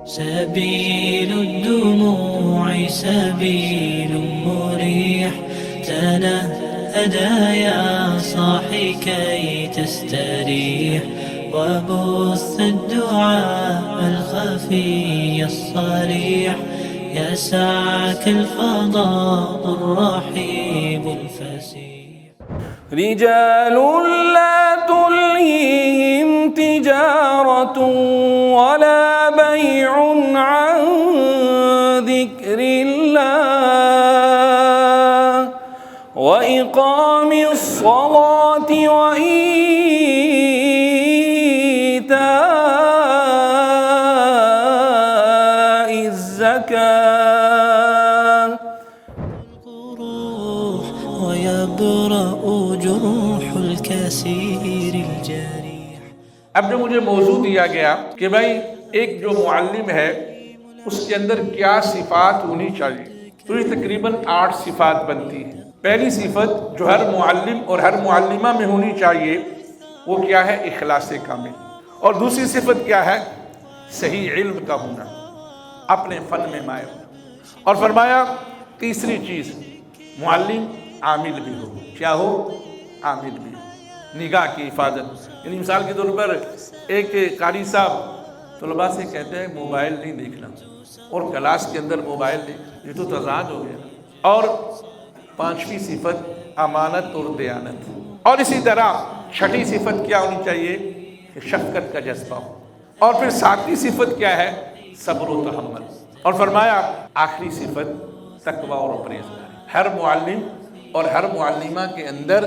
سبيل الدموع سبيل مريح تنهدى يا صاحي كي تستريح وبث الدعاء الخفي الصريح يسعك الفضاء الرحيب الفسيح. رجال لا تلهيهم تجارة ولا بيع عن ذكر الله وإقام الصلاة وإيتاء الزكاة. القروح ويبرأ جروح الكثير الجريح. اب جو مجھے موضوع دیا گیا کہ بھائی ایک جو معلم ہے اس کے اندر کیا صفات ہونی چاہیے، تو یہ تقریباً 8 صفات بنتی ہیں. پہلی صفت جو ہر معلم اور ہر معلمہ میں ہونی چاہیے وہ کیا ہے؟ اخلاص کامل. اور دوسری صفت کیا ہے؟ صحیح علم کا ہونا، اپنے فن میں ماہر ہونا. اور فرمایا تیسری چیز معلم عامل بھی ہو. کیا ہو؟ عامل بھی ہو. نگاہ کی حفاظت، یعنی مثال کے طور پر ایک قاری صاحب طلباء سے کہتے ہیں موبائل نہیں دیکھنا، اور کلاس کے اندر موبائل دیکھنا، یہ تو تضاد ہو گیا. اور 5ویں صفت امانت اور دیانت. اور اسی طرح 6ٹھی صفت کیا ہونی چاہیے؟ کہ شفقت کا جذبہ ہو. اور پھر 7ویں صفت کیا ہے؟ صبر و تحمل. اور فرمایا آخری صفت تقوی اور پرہیزگاری. ہر معلم اور ہر معلمہ کے اندر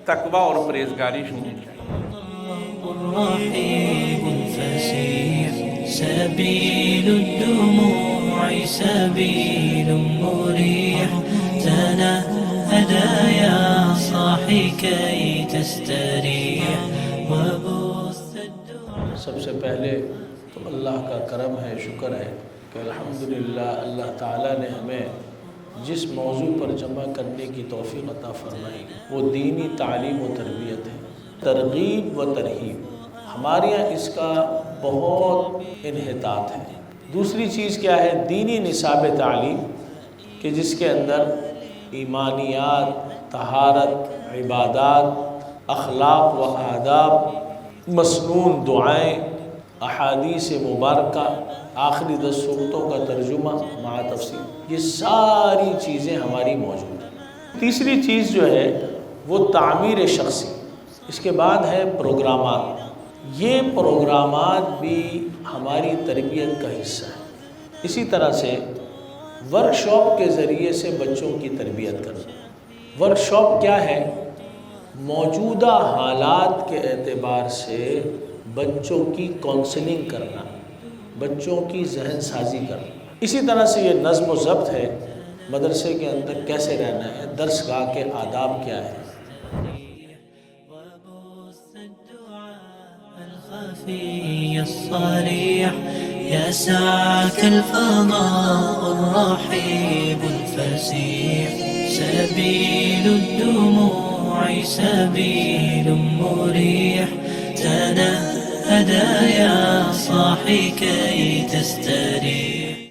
تقوی اور پرہیزگاری ہونی چاہیے. الرحيب الفسيح سبيل الدموع سبيل مريح تنهدى يا صاحي كي تستريح وبث الدعاء. سب سے پہلے تو اللہ کا کرم ہے، شکر ہے کہ الحمدللہ اللہ تعالیٰ نے ہمیں جس موضوع پر جمع کرنے کی توفیق عطا فرمائی وہ دینی تعلیم و تربیت ہے. ترغیب و ترہیب ہمارے یہاں اس کا بہت انحطاط ہے. دوسری چیز کیا ہے؟ دینی نصاب تعلیم کہ جس کے اندر ایمانیات، طہارت، عبادات، اخلاق و آداب، مسنون دعائیں، احادیث مبارکہ، آخری 10 سورتوں کا ترجمہ مع تفسیر، یہ ساری چیزیں ہماری موجود ہیں. تیسری چیز جو ہے وہ تعمیر شخصی. اس کے بعد ہے پروگرامات. یہ پروگرامات بھی ہماری تربیت کا حصہ ہے. اسی طرح سے ورکشاپ کے ذریعے سے بچوں کی تربیت کرنا. ورکشاپ کیا ہے؟ موجودہ حالات کے اعتبار سے بچوں کی کونسلنگ کرنا، بچوں کی ذہن سازی کرنا. اسی طرح سے یہ نظم و ضبط ہے، مدرسے کے اندر کیسے رہنا ہے، درس گاہ کے آداب کیا ہے. الخفي الصريح يسعك الفضاء الرحيب الفسيح سبيل الدموع سبيل مريح تنهدى يا صاحي كي تستريح